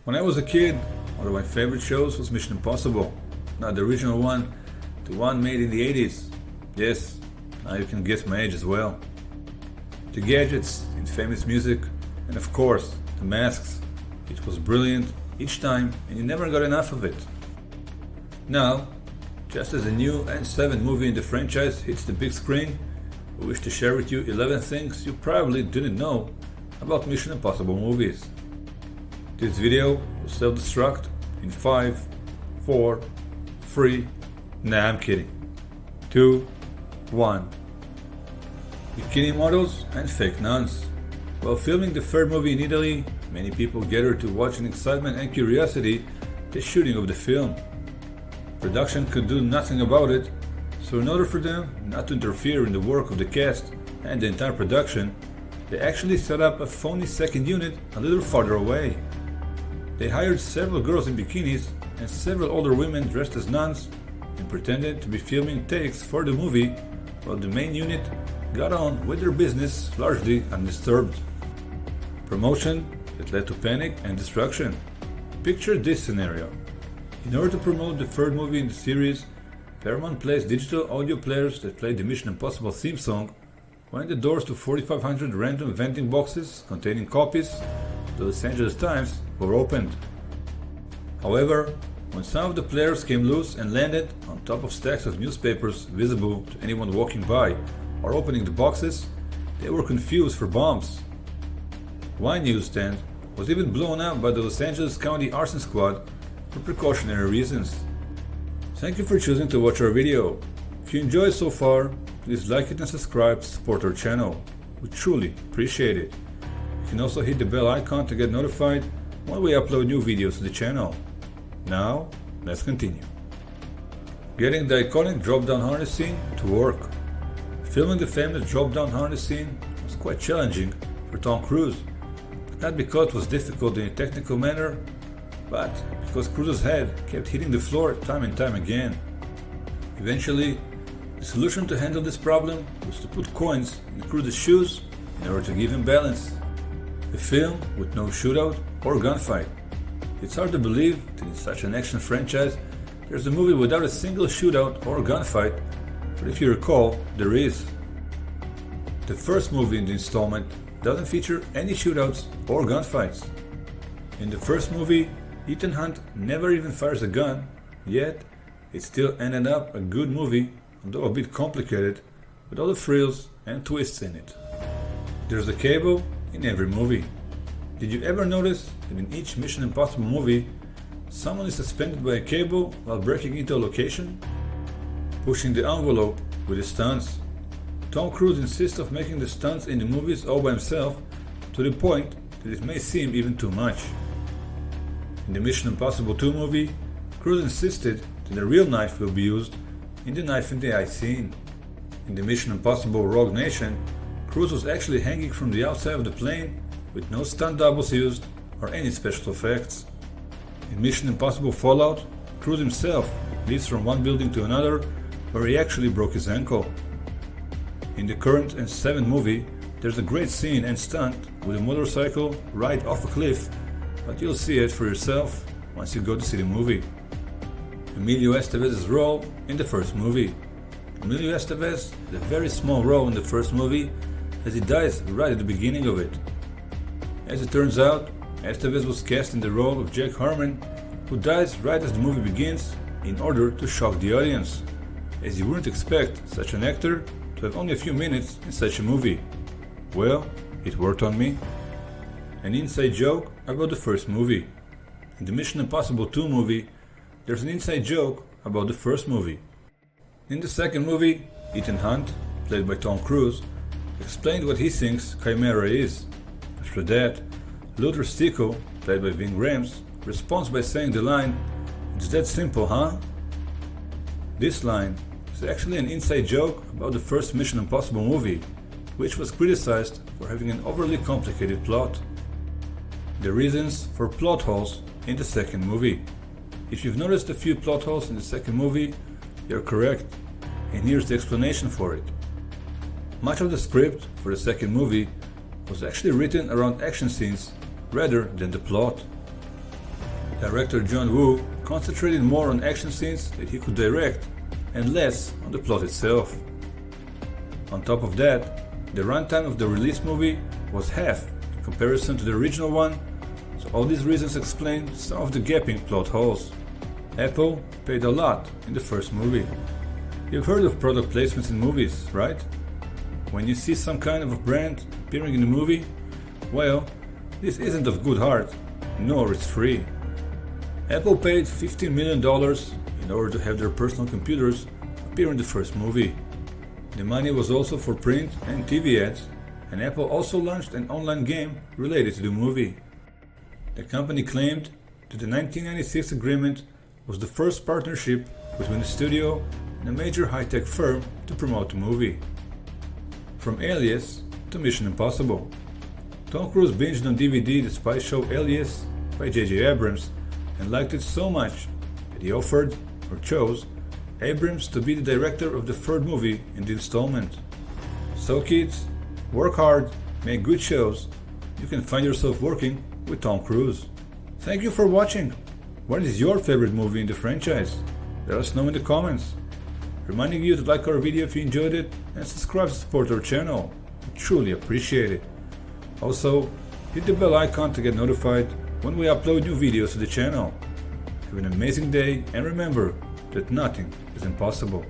When I was a kid, one of my favorite shows was Mission Impossible. Not the original one, the one made in the 80s. Yes, now you can guess my age as well. The gadgets, infamous music, and of course, the masks. It was brilliant each time and you never got enough of it. Now, just as a new N7 movie in the franchise hits the big screen, we wish to share with you 11 things you probably didn't know about Mission Impossible movies. This video will self-destruct in 5, 4, 3, nah, I'm kidding, 2, 1. Bikini models and fake nuns. While filming the third movie in Italy, many people gathered to watch in excitement and curiosity the shooting of the film. Production could do nothing about it, so in order for them not to interfere in the work of the cast and the entire production, they actually set up a phony second unit a little farther away. They hired several girls in bikinis and several older women dressed as nuns and pretended to be filming takes for the movie while the main unit got on with their business largely undisturbed. Promotion that led to panic and destruction. Picture this scenario. In order to promote the third movie in the series, Paramount placed digital audio players that played the Mission Impossible theme song when the doors to 4,500 random vending boxes containing copies of the Los Angeles Times were opened. However, when some of the players came loose and landed on top of stacks of newspapers visible to anyone walking by or opening the boxes, they were confused for bombs. One newsstand was even blown up by the Los Angeles County Arson Squad for precautionary reasons. Thank you for choosing to watch our video. If you enjoyed so far, please like it and subscribe to support our channel. We truly appreciate it. You can also hit the bell icon to get notified when we upload new videos to the channel. Now, let's continue. Getting the iconic drop-down harness scene to work. Filming the famous drop-down harness scene was quite challenging for Tom Cruise, but not because it was difficult in a technical manner, but because Cruise's head kept hitting the floor time and time again. Eventually, the solution to handle this problem was to put coins in Cruise's shoes in order to give him balance. A film with no shootout or gunfight. It's hard to believe that in such an action franchise there's a movie without a single shootout or gunfight, but if you recall, there is. The first movie in the installment doesn't feature any shootouts or gunfights. In the first movie, Ethan Hunt never even fires a gun, yet it still ended up a good movie, although a bit complicated, with all the thrills and twists in it. There's a cable in every movie. Did you ever notice that in each Mission Impossible movie, someone is suspended by a cable while breaking into a location? Pushing the envelope with his stunts. Tom Cruise insists on making the stunts in the movies all by himself, to the point that it may seem even too much. In the Mission Impossible 2 movie, Cruise insisted that a real knife will be used in the knife in the eye scene. In the Mission Impossible Rogue Nation, Cruise was actually hanging from the outside of the plane with no stunt doubles used or any special effects. In Mission Impossible Fallout, Cruise himself leaps from one building to another where he actually broke his ankle. In the current N7 movie, there's a great scene and stunt with a motorcycle right off a cliff, but you'll see it for yourself once you go to see the movie. Emilio Estevez's role in the first movie. Emilio Estevez had a very small role in the first movie as he dies right at the beginning of it. As it turns out, Estevez was cast in the role of Jack Harmon, who dies right as the movie begins in order to shock the audience, as you wouldn't expect such an actor to have only a few minutes in such a movie. Well, it worked on me. An inside joke about the first movie. In the Mission Impossible 2 movie, there's an inside joke about the first movie. In the second movie, Ethan Hunt, played by Tom Cruise, explained what he thinks Chimera is. After that, Luther Stickle, played by Ving Rhames, responds by saying the line, "It's that simple, huh?" This line is actually an inside joke about the first Mission Impossible movie, which was criticized for having an overly complicated plot. The reasons for plot holes in the second movie. If you've noticed a few plot holes in the second movie, you're correct, and here's the explanation for it. Much of the script for the second movie was actually written around action scenes rather than the plot. Director John Woo concentrated more on action scenes that he could direct and less on the plot itself. On top of that, the runtime of the release movie was half in comparison to the original one, so all these reasons explain some of the gaping plot holes. Apple paid a lot in the first movie. You've heard of product placements in movies, right? When you see some kind of a brand appearing in a movie, well, this isn't of good heart, nor it's free. Apple paid $15 million in order to have their personal computers appear in the first movie. The money was also for print and TV ads, and Apple also launched an online game related to the movie. The company claimed that the 1996 agreement was the first partnership between the studio and a major high-tech firm to promote the movie. From Alias to Mission Impossible. Tom Cruise binged on DVD the spy show Alias by J.J. Abrams and liked it so much that he offered, or chose, Abrams to be the director of the third movie in the installment. So kids, work hard, make good shows, you can find yourself working with Tom Cruise. Thank you for watching. What is your favorite movie in the franchise? Let us know in the comments. Reminding you to like our video if you enjoyed it and subscribe to support our channel. We truly appreciate it. Also, hit the bell icon to get notified when we upload new videos to the channel. Have an amazing day and remember that nothing is impossible.